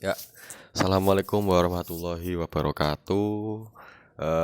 Ya, Assalamualaikum warahmatullahi wabarakatuh.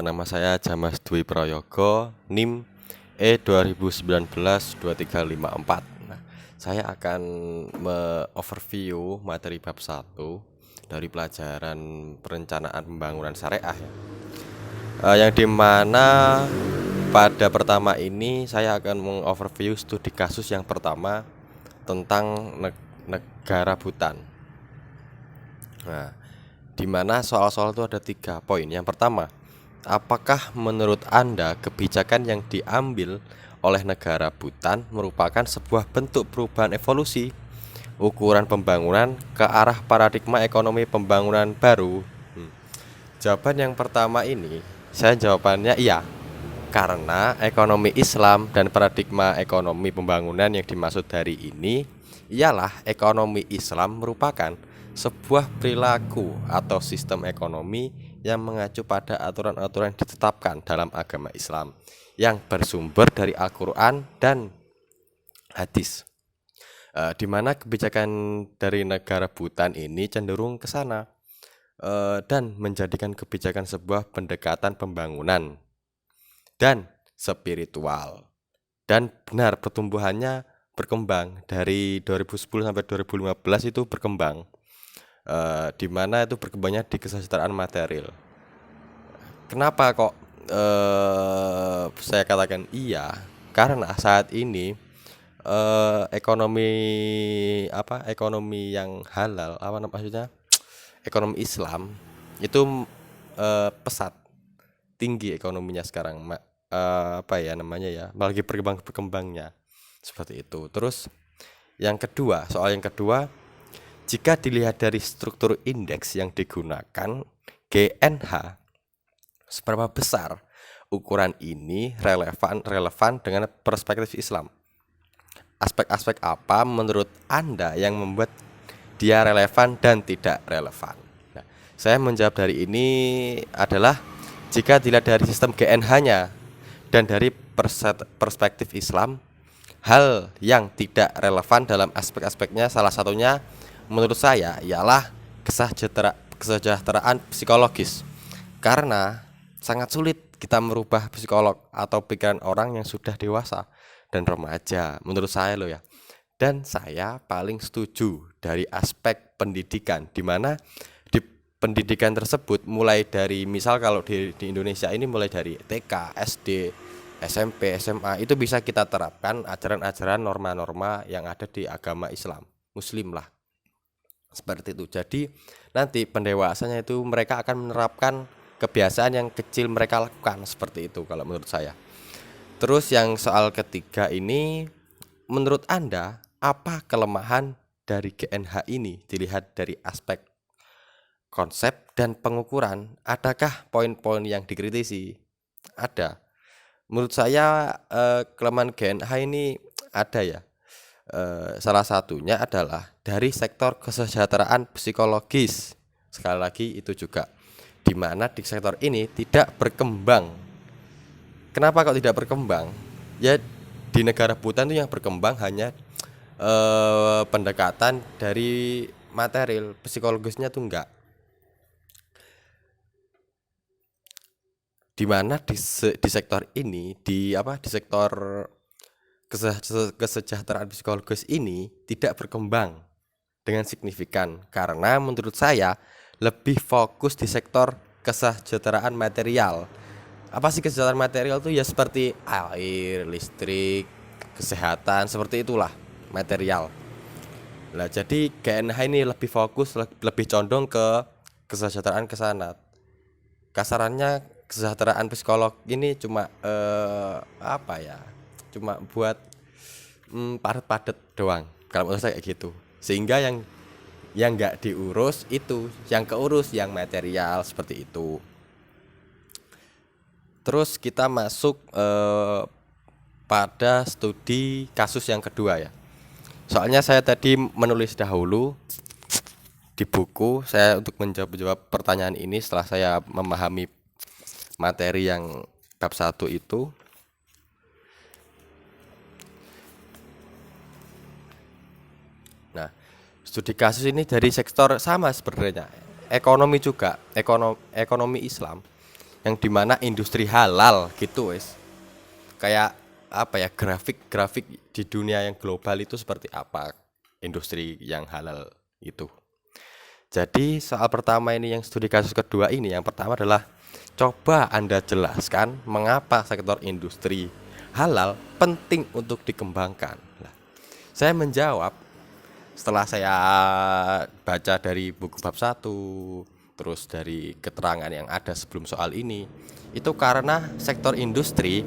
Nama saya Jamas Dwi Prayogo, NIM E2019-2354. Nah, saya akan me-overview materi bab 1 dari pelajaran perencanaan pembangunan syariah ya. Yang dimana pada pertama ini saya akan meng-overview studi kasus yang pertama tentang negara Bhutan. Nah, di mana soal-soal itu ada 3 poin. Yang pertama, apakah menurut Anda kebijakan yang diambil oleh negara Bhutan merupakan sebuah bentuk perubahan evolusi ukuran pembangunan ke arah paradigma ekonomi pembangunan baru? Jawaban yang pertama ini, saya jawabannya iya. Karena ekonomi Islam dan paradigma ekonomi pembangunan yang dimaksud dari ini ialah ekonomi Islam merupakan sebuah perilaku atau sistem ekonomi yang mengacu pada aturan-aturan yang ditetapkan dalam agama Islam yang bersumber dari Al-Quran dan hadis. Di mana kebijakan dari negara Bhutan ini cenderung ke sana dan menjadikan kebijakan sebuah pendekatan pembangunan dan spiritual. Dan benar pertumbuhannya berkembang dari 2010 sampai 2015 itu berkembang, di mana itu berkembangnya di kesejahteraan material. Kenapa kok saya katakan iya? Karena saat ini ekonomi ekonomi yang halal maksudnya ekonomi Islam itu pesat tinggi ekonominya sekarang, lagi berkembangnya seperti itu. Terus soal yang kedua, jika dilihat dari struktur indeks yang digunakan GNH, seberapa besar ukuran ini relevan dengan perspektif Islam? Aspek-aspek apa menurut Anda yang membuat dia relevan dan tidak relevan? Nah, saya menjawab dari ini adalah jika dilihat dari sistem GNH-nya dan dari perspektif Islam, hal yang tidak relevan dalam aspek-aspeknya salah satunya menurut saya ialah kesejahteraan psikologis. Karena sangat sulit kita merubah psikolog atau pikiran orang yang sudah dewasa dan remaja, menurut saya loh ya. Dan saya paling setuju dari aspek pendidikan, di mana di pendidikan tersebut mulai dari misal kalau di Indonesia ini mulai dari TK, SD, SMP, SMA itu bisa kita terapkan ajaran-ajaran norma-norma yang ada di agama Islam, Muslim lah. Seperti itu. Jadi nanti pendewasanya itu mereka akan menerapkan kebiasaan yang kecil mereka lakukan seperti itu kalau menurut saya. Terus yang soal ketiga ini, menurut Anda apa kelemahan dari GNH ini dilihat dari aspek konsep dan pengukuran? Adakah poin-poin yang dikritisi? Ada. Menurut saya kelemahan GNH ini ada ya. Salah satunya adalah dari sektor kesejahteraan psikologis. Sekali lagi itu juga di mana di sektor ini tidak berkembang. Kenapa kok tidak berkembang? Ya di negara Bhutan itu yang berkembang hanya pendekatan dari material, psikologisnya tuh enggak. Di mana di sektor ini di sektor kesejahteraan psikologis ini tidak berkembang dengan signifikan karena menurut saya lebih fokus di sektor kesejahteraan material. Apa sih kesejahteraan material tuh ya seperti air, listrik, kesehatan, seperti itulah material. Nah, jadi GNH ini lebih fokus lebih condong ke kesejahteraan ke sana. Kasarannya kesejahteraan psikolog ini cuma cuma buat padet-padet doang. Kalau menurut saya kayak gitu. Sehingga yang nggak diurus itu, yang keurus yang material seperti itu. Terus kita masuk pada studi kasus yang kedua ya. Soalnya saya tadi menulis dahulu di buku saya untuk menjawab pertanyaan ini setelah saya memahami materi yang bab 1 itu. Nah, Studi kasus ini dari sektor sama sebenarnya. Ekonomi juga, ekonomi Islam yang dimana industri halal gitu wes. Kayak apa ya, grafik-grafik di dunia yang global itu seperti apa industri yang halal itu. Jadi soal pertama ini yang studi kasus kedua ini, yang pertama adalah coba Anda jelaskan mengapa sektor industri halal penting untuk dikembangkan. Nah, saya menjawab setelah saya baca dari buku bab 1, terus dari keterangan yang ada sebelum soal ini, itu karena sektor industri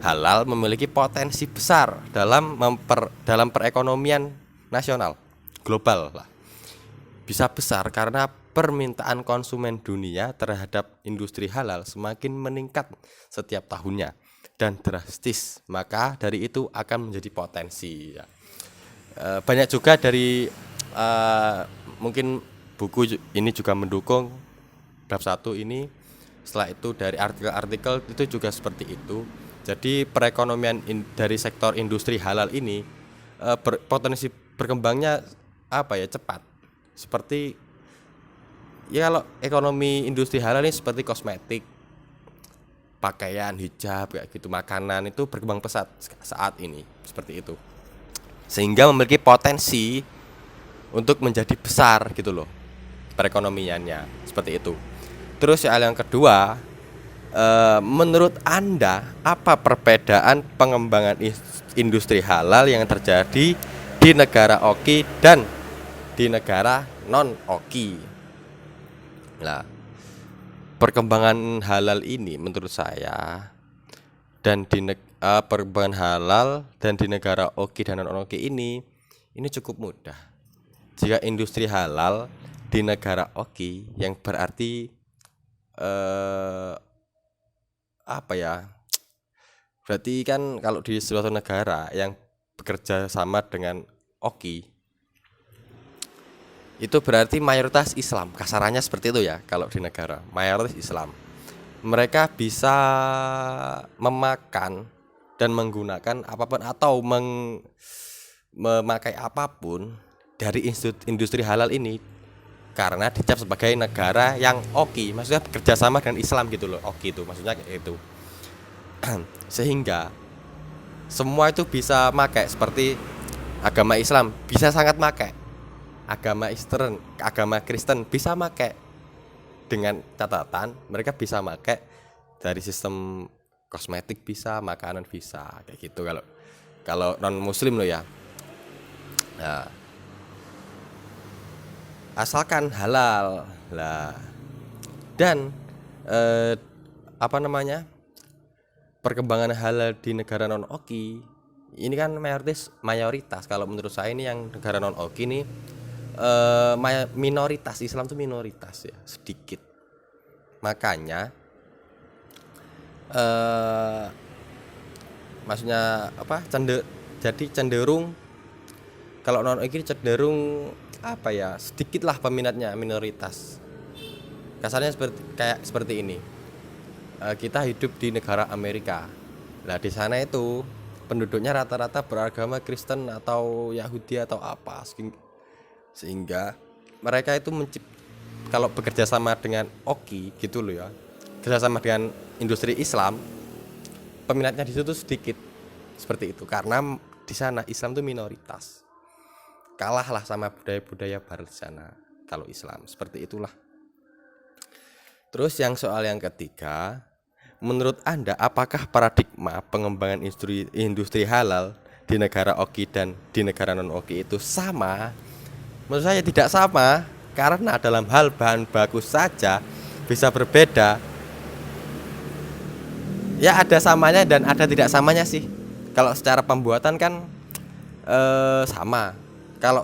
halal memiliki potensi besar dalam perekonomian nasional global lah. Bisa besar karena permintaan konsumen dunia terhadap industri halal semakin meningkat setiap tahunnya dan drastis, maka dari itu akan menjadi potensi ya. Banyak juga dari mungkin buku ini juga mendukung bab 1 ini. Setelah itu dari artikel-artikel itu juga seperti itu. Jadi perekonomian dari sektor industri halal ini potensi berkembangnya apa ya, cepat. Seperti ya, kalau ekonomi industri halal ini seperti kosmetik, pakaian, hijab kayak gitu, makanan itu berkembang pesat saat ini seperti itu. Sehingga memiliki potensi untuk menjadi besar gitu loh perekonomiannya, seperti itu. Terus hal yang kedua, menurut Anda apa perbedaan pengembangan industri halal yang terjadi di negara oki dan di negara non oki? Nah, perkembangan halal ini menurut saya dan perkembangan halal dan di negara oki dan non oki ini cukup mudah. Jika industri halal di negara oki, yang berarti apa ya? Berarti kan kalau di suatu negara yang bekerja sama dengan oki, itu berarti mayoritas Islam. Kasarannya seperti itu ya, kalau di negara mayoritas Islam. Mereka bisa memakan dan menggunakan apapun atau memakai apapun dari industri halal ini karena dicap sebagai negara yang oki, maksudnya bekerja sama dengan Islam gitu loh. Oki itu maksudnya kayak itu. Sehingga semua itu bisa pakai, seperti agama Islam bisa sangat pakai, agama Kristen bisa pakai, dengan catatan mereka bisa pakai dari sistem kosmetik bisa, makanan bisa kayak gitu kalau non muslim loh ya. Nah, asalkan halal lah. Dan apa namanya, perkembangan halal di negara non oki ini kan mayoritas kalau menurut saya ini yang negara non oki ini minoritas. Islam itu minoritas ya, sedikit. Makanya maksudnya apa, jadi cenderung kalau non oki cenderung apa ya, sedikit lah peminatnya, minoritas. Kasarnya seperti ini. Kita hidup di negara Amerika. Nah, di sana itu penduduknya rata-rata beragama Kristen atau Yahudi atau apa, sehingga mereka itu kalau bekerja sama dengan oki gitu loh ya, kerja sama dengan industri Islam, peminatnya di situ sedikit seperti itu, karena di sana Islam itu minoritas, kalahlah sama budaya-budaya barat di sana kalau Islam, seperti itulah. Terus yang soal yang ketiga, menurut Anda apakah paradigma pengembangan industri halal di negara oki dan di negara non oki itu sama? Menurut saya tidak sama, karena dalam hal bahan baku saja bisa berbeda. Ya, ada samanya dan ada tidak samanya sih. Kalau secara pembuatan kan sama. Kalau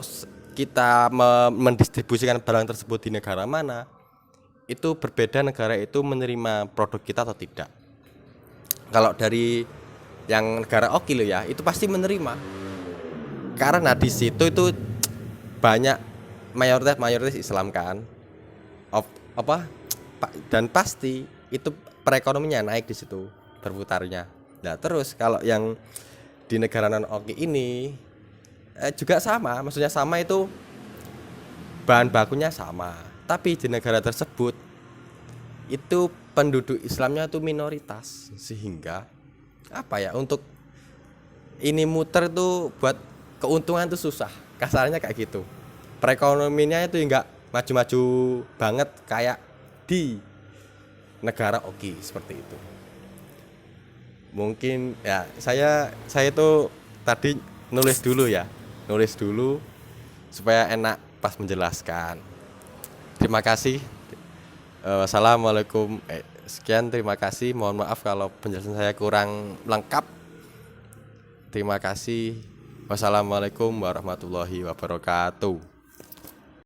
kita mendistribusikan barang tersebut di negara mana, itu berbeda negara itu menerima produk kita atau tidak. Kalau dari yang negara oki lo ya, itu pasti menerima, karena di situ itu banyak mayoritas Islam kan, dan pasti itu perekonomiannya naik di situ berputarnya. Nah, terus kalau yang di negara non oki ini juga sama, maksudnya sama itu bahan bakunya sama, tapi di negara tersebut itu penduduk Islamnya itu minoritas, sehingga apa ya, untuk ini muter tuh buat keuntungan tuh susah, kasarnya kayak gitu. Perekonomiannya itu enggak maju-maju banget kayak di negara oke seperti itu. Mungkin ya saya itu tadi nulis dulu supaya enak pas menjelaskan. Terima kasih. Wassalamualaikum. Sekian, terima kasih. Mohon maaf kalau penjelasan saya kurang lengkap. Terima kasih. Wassalamualaikum warahmatullahi wabarakatuh.